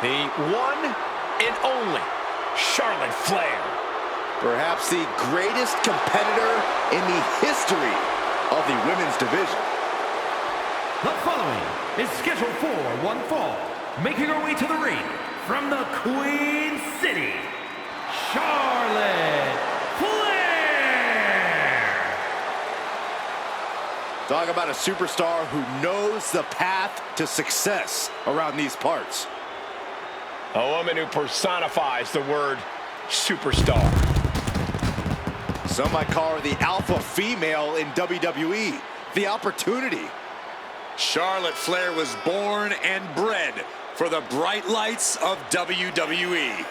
The one and only Charlotte Flair. Perhaps the greatest competitor in the history of the women's division. The following is scheduled for one fall. Making her way to the ring from the Queen City, Charlotte Flair. Talk about a superstar who knows the path to success around these parts. A woman who personifies the word superstar. Some might call her the alpha female in WWE. The opportunity. Charlotte Flair was born and bred for the bright lights of WWE.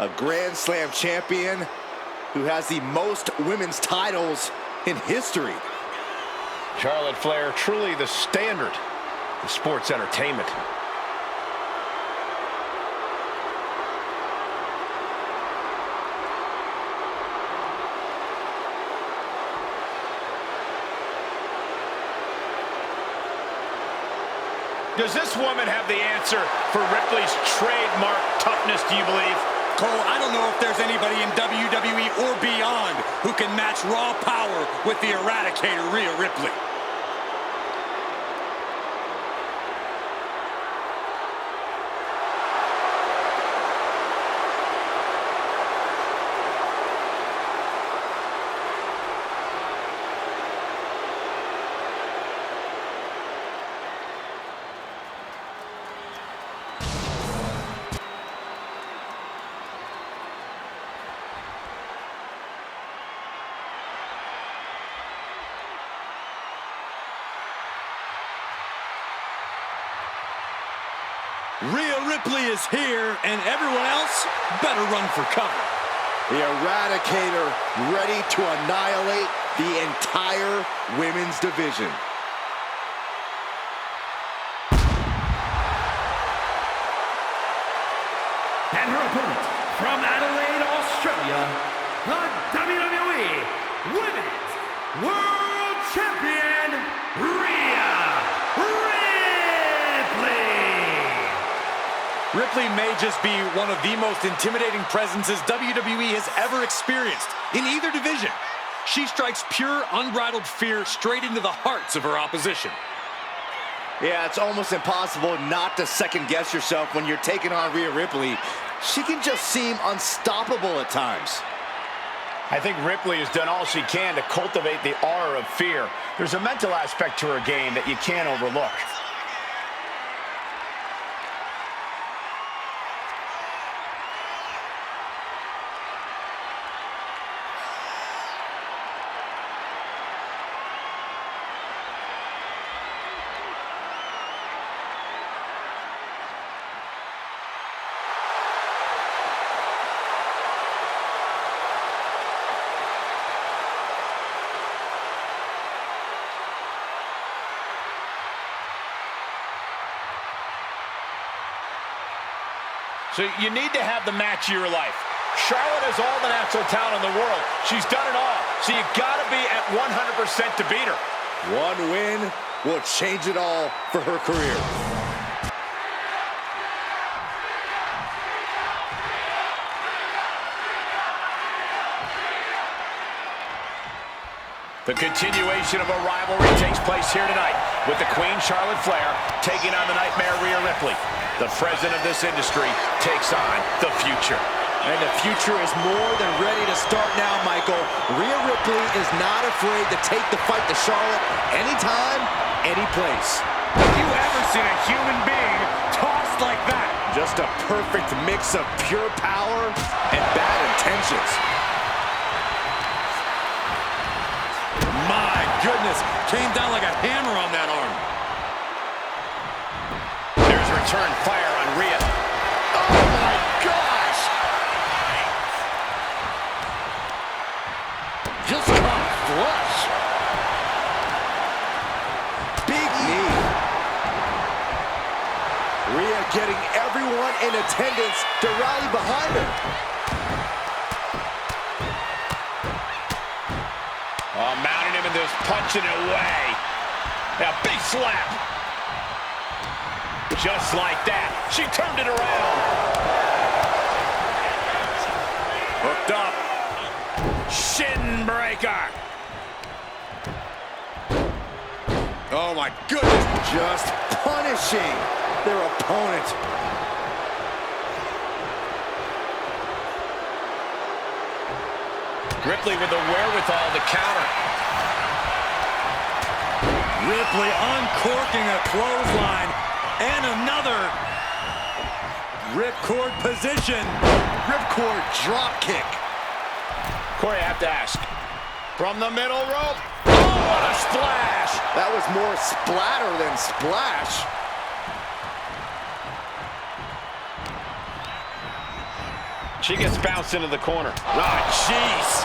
A Grand Slam champion who has the most women's titles in history. Charlotte Flair, truly the standard of sports entertainment. Does this woman have the answer for Ripley's trademark toughness, do you believe? Cole, I don't know if there's anybody in WWE or beyond who can match raw power with the Eradicator, Rhea Ripley. Rhea Ripley is here, and everyone else better run for cover. The Eradicator ready to annihilate the entire women's division. And her opponent from Adelaide, Australia, the WWE Women's World Champion, Rhea Ripley. Ripley may just be one of the most intimidating presences WWE has ever experienced in either division. She strikes pure, unbridled fear straight into the hearts of her opposition. Yeah, it's almost impossible not to second-guess yourself when you're taking on Rhea Ripley. She can just seem unstoppable at times. I think Ripley has done all she can to cultivate the aura of fear. There's a mental aspect to her game that you can't overlook. So you need to have the match of your life. Charlotte has all the natural talent in the world. She's done it all. So you got to be at 100% to beat her. One win will change it all for her career. The continuation of a rivalry takes place here tonight with the Queen Charlotte Flair taking on the Nightmare Rhea Ripley. The president of this industry takes on the future. And the future is more than ready to start now, Michael. Rhea Ripley is not afraid to take the fight to Charlotte anytime, any place. Have you ever seen a human being tossed like that? Just a perfect mix of pure power and bad intentions. My goodness, came down like a hammer on that arm. There's return fire on Rhea. Oh my gosh! Just come flush. Big knee. Rhea getting everyone in attendance to rally behind her. Oh, mounting him in this, punching it away. Now, big slap. Just like that, she turned it around. Hooked up. Shin breaker. Oh my goodness, just punishing their opponent. Ripley with the wherewithal to counter. Ripley uncorking a clothesline and another. Ripcord position. Ripcord drop kick. Corey, I have to ask. From the middle rope. Oh, what a splash! That was more splatter than splash. She gets bounced into the corner. Ah, jeez.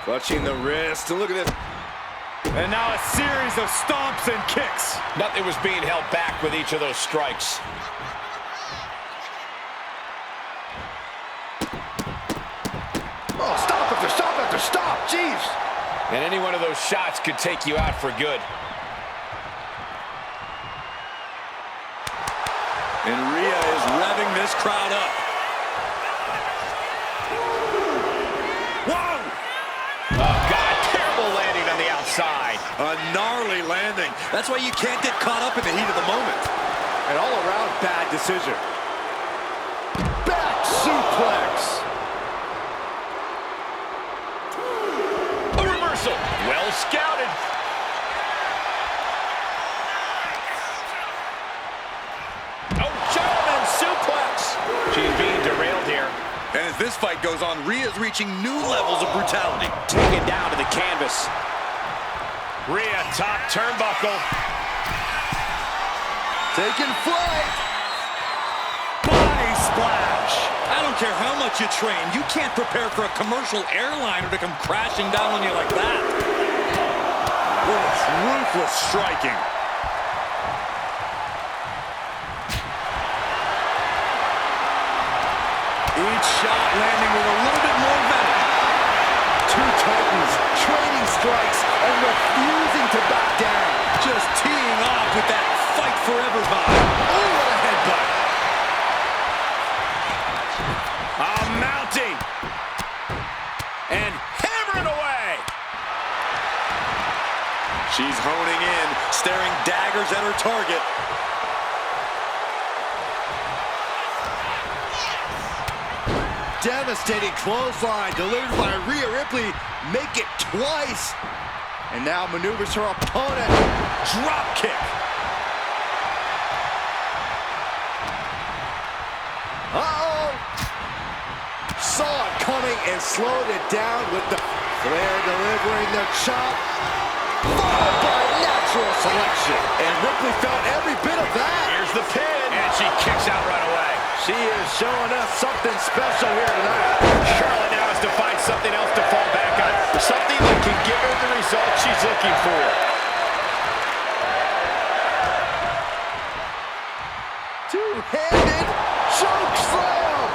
Clutching the wrist. Look at this. And now a series of stomps and kicks. Nothing was being held back with each of those strikes. Oh, stop after stop after stop. Jeez. And any one of those shots could take you out for good. And Rhea is revving this crowd up. Whoa! Oh, God, terrible landing on the outside. A gnarly landing. That's why you can't get caught up in the heat of the moment. An all-around bad decision. Back suplex. A reversal. Well scouted. Oh, German suplex. She's being derailed here. And as this fight goes on, Rhea's reaching new levels of brutality. Taken down to the canvas. Rhea, top turnbuckle. Taking flight. Body splash. I don't care how much you train, you can't prepare for a commercial airliner to come crashing down on you like that. Ruthless striking. Each shot landing with a little bit more venom. Two titans trading strikes and refusing to back down. Just teeing off with that fight forever vibe. Oh, what a headbutt. Mounting. And hammering away. She's honing in, staring daggers at her target. Devastating clothesline delivered by Rhea Ripley. Make it twice. And now maneuvers her opponent. Drop kick. Uh-oh. Saw it coming and slowed it down with the Flair delivering the chop. Followed by natural selection. And Ripley felt every bit of that. Here's the pin. And she kicks out right away. She is showing us something special here tonight. Charlotte now has to find something else to fall back on. Something that can give her the result she's looking for. Two-handed choke slam.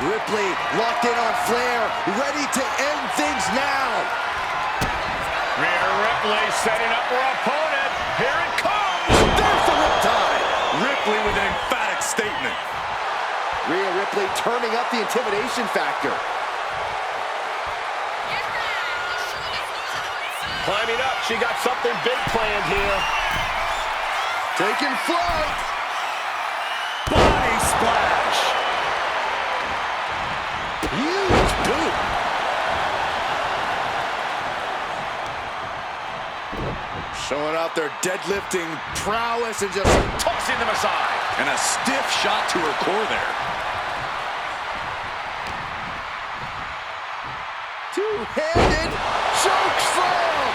Ripley locked in on Flair, ready to end things now. Rhea Ripley setting up her opponent. Here it comes. There's the riptide. Ripley with an emphatic statement. Rhea Ripley turning up the intimidation factor. Climbing up. She got something big planned here. Taking flight. Body splash. Huge boot. Showing out their deadlifting prowess and just Tossing them aside. And a stiff shot to her core there. two-handed choke slam.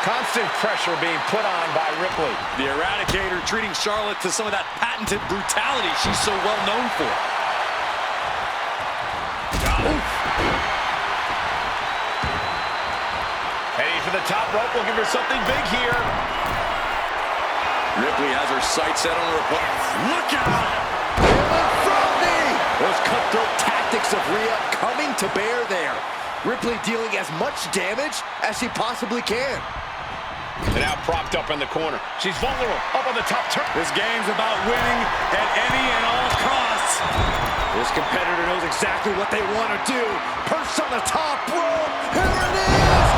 Constant pressure being put on by Ripley. The Eradicator treating Charlotte to some of that patented brutality she's so well known for. Got it. Heading for the top rope. We'll give her something big here. Ripley has her sights set on her opponent. Look out! In front of me. Those cutthroat tactics of Rhea coming to bear there. Ripley dealing as much damage as she possibly can. And now propped up in the corner. She's vulnerable, up on the top turn. This game's about winning at any and all costs. This competitor knows exactly what they want to do. Perched on the top rope. Here it is!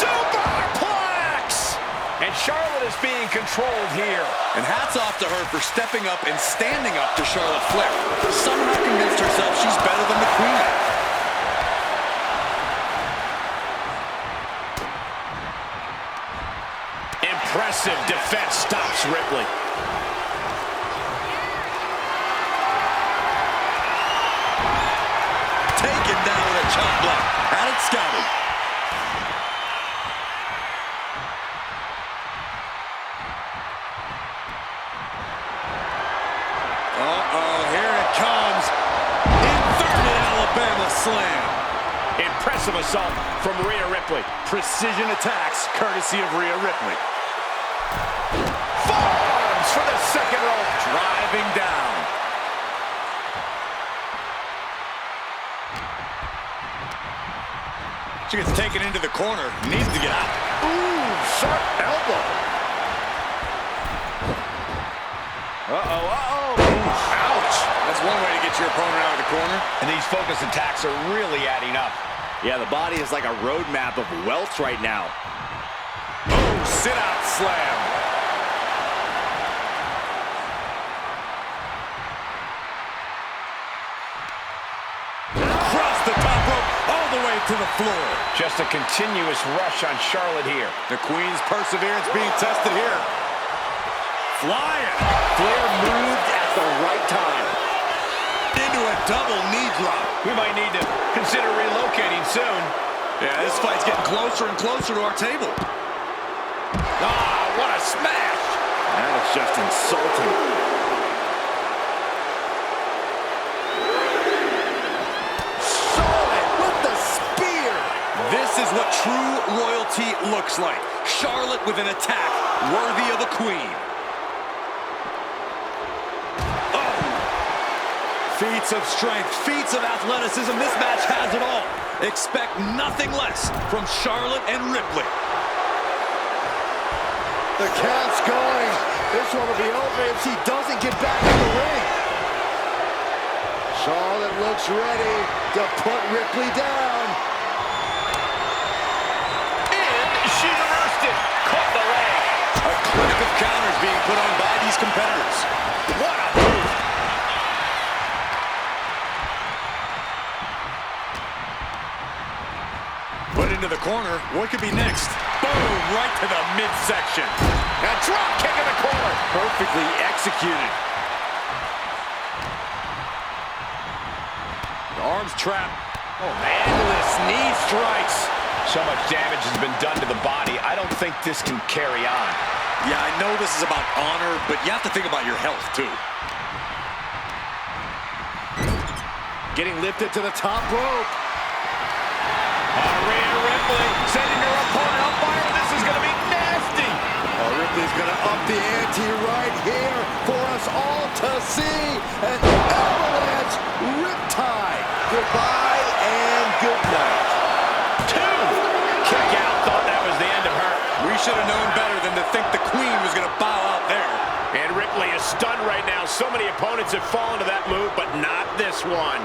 Superplex! And Charlotte is being controlled here. And hats off to her for stepping up and standing up to Charlotte Flair. Somehow convinced herself she's better than the Queen. Impressive defense stops Ripley. Taken down with a chop block. Had it scouted. Uh-oh, here it comes. Inverted Alabama slam. Impressive assault from Rhea Ripley. Precision attacks, courtesy of Rhea Ripley. Forearms for the second rope. Driving down. She gets taken into the corner. Needs to get out. Ooh, sharp elbow. Ouch. That's one way to get your opponent out of the corner. And these focus attacks are really adding up. Yeah, the body is like a roadmap of welts right now. Oh, sit-out slam. Across the top rope, all the way to the floor. Just a continuous rush on Charlotte here. The Queen's perseverance being tested here. Flying. Flair moved at the right time. Into a double knee drop. We might need to consider relocating soon. Yeah, this fight's getting closer and closer to our table. Ah, what a smash! That was just insulting. Charlotte with the spear. This is what true royalty looks like. Charlotte with an attack worthy of a queen. Oh! Feats of strength, feats of athleticism. This match has it all. Expect nothing less from Charlotte and Ripley. The count's going. This one will be over if she doesn't get back in the ring. Charlotte looks ready to put Ripley down. And she reversed it. Caught the leg. A clinic of counters being put on by these competitors. What a move. Put into the corner. What could be next? Boom! Right to the midsection. A drop kick in the corner. Perfectly executed. The arms trapped. Oh, man. Endless knee strikes. So much damage has been done to the body. I don't think this can carry on. Yeah, I know this is about honor, but you have to think about your health, too. Getting lifted to the top rope. Rhea Ripley sending her opponent up fire. This is going to be nasty. Ripley's going to up the ante right here for us all to see. An avalanche riptide. Goodbye and good night. Two. Kick out. Thought that was the end of her. We should have known better than to think the Queen was going to bow out there. And Ripley is stunned right now. So many opponents have fallen to that move, but not this one.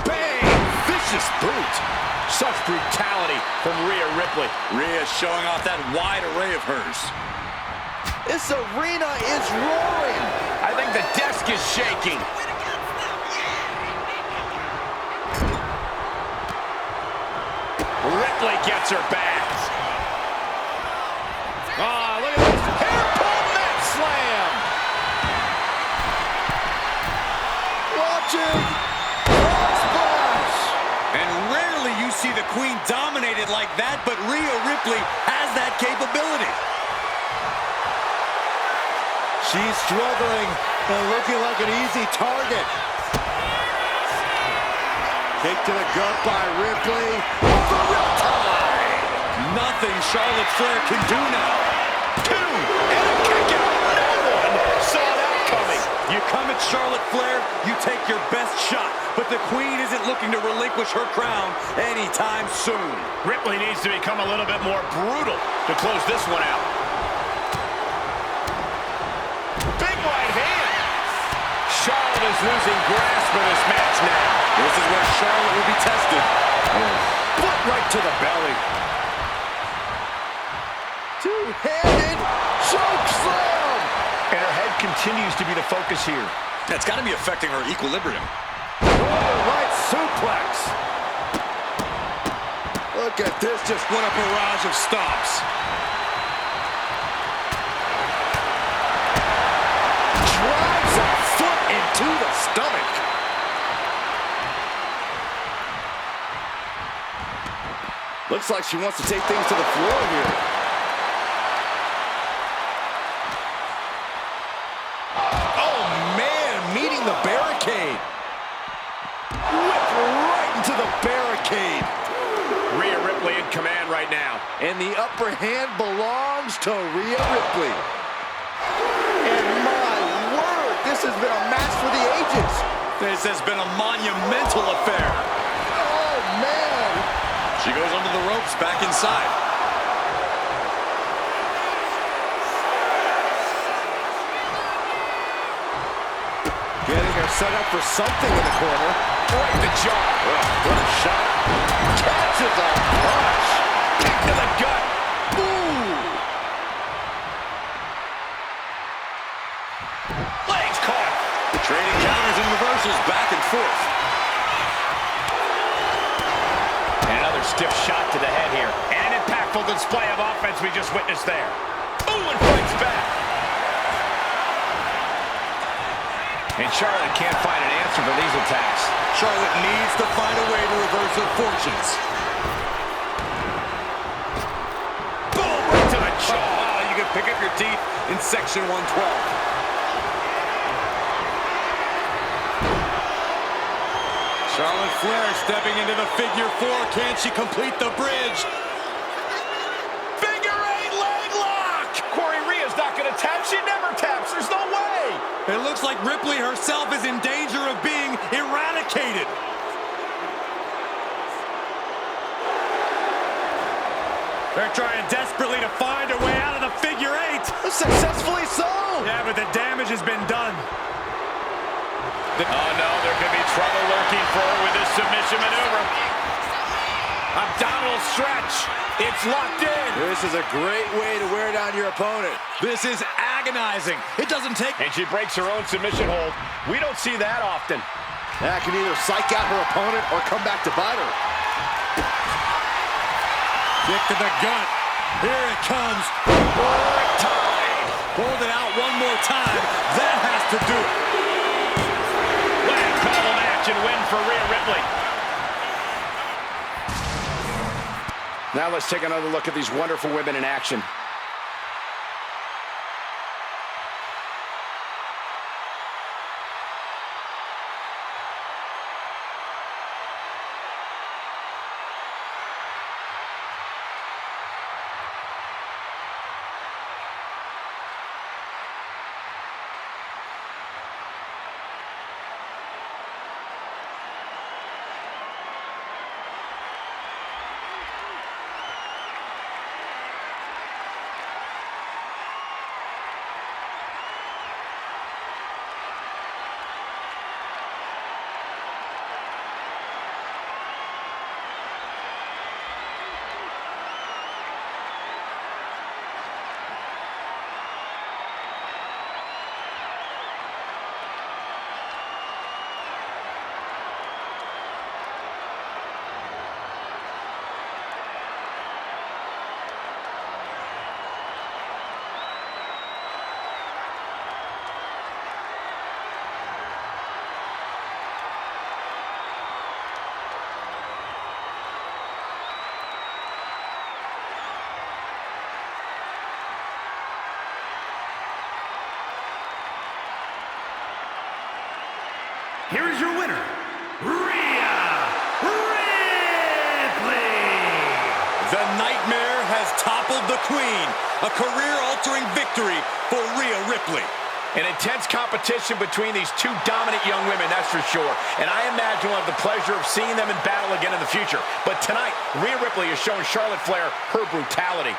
Bang! Vicious boot. Such brutality from Rhea Ripley. Rhea showing off that wide array of hers. This arena is roaring. I think the desk is shaking. Ripley gets her back. Ah, look at this. Hairpin mat slam. Watching. Splash. And rarely you see the Queen dominated like that, but Rhea Ripley has that capability. She's struggling and looking like an easy target. Kick to the gut by Ripley. The riptide. Nothing Charlotte Flair can do now. Two. And a kick out. No one saw that coming. You come at Charlotte Flair, you take your best shot. But the Queen isn't looking to relinquish her crown anytime soon. Ripley needs to become a little bit more brutal to close this one out. Big right hand. Charlotte is losing grasp of this match now. This is where Charlotte will be tested. Foot right to the belly. Two-handed choke slam. And her head continues to be the focus here. That's got to be affecting her equilibrium. Oh, right suplex. Look at this, just What a barrage of stomps. drives a foot into the stomach. Looks like she wants to take things to the floor here. Oh, man, meeting the barricade. Whip right into the barricade. Rhea Ripley in command right now. And the upper hand belongs to Rhea Ripley. And my word, this has been a match for the ages. This has been a monumental affair. Oh, man. She goes under the ropes, back inside. Getting her set up for something in the corner. Right in the jaw. What a shot. Catches a punch. Kick to the gut. Ooh. Legs caught. Trading counters and reversals back and forth. And another stiff shot to the head here. And an impactful display of offense we just witnessed there. Ooh, and fights back. And Charlotte can't find an answer for these attacks. Charlotte needs to find a way to reverse her fortunes. Boom, right to the jaw. Oh, you can pick up your teeth in section 112. Charlotte Flair stepping into the figure four. Can she complete the bridge? Figure eight leg lock. Corey, Rhea's not going to tap. She never taps. There's no way. It looks like Ripley herself is in danger of being eradicated. They're trying desperately to find a way out of the figure eight. Successfully so. Yeah, but the damage has been done. Oh, no, there could be trouble lurking for her with this submission maneuver. Abdominal stretch. It's locked in. This is a great way to wear down your opponent. This is agonizing. It doesn't take... And she breaks her own submission hold. We don't see that often. That can either psych out her opponent or come back to bite her. Kick to the gut. Here it comes. Tied. Hold it out one more time. That has to do it. What an incredible match and win for Rhea Ripley. Now let's take another look at these wonderful women in action. Here is your winner, Rhea Ripley. The Nightmare has toppled the Queen. A career-altering victory for Rhea Ripley. An intense competition between these two dominant young women, that's for sure. And I imagine we'll have the pleasure of seeing them in battle again in the future. But tonight, Rhea Ripley has shown Charlotte Flair her brutality.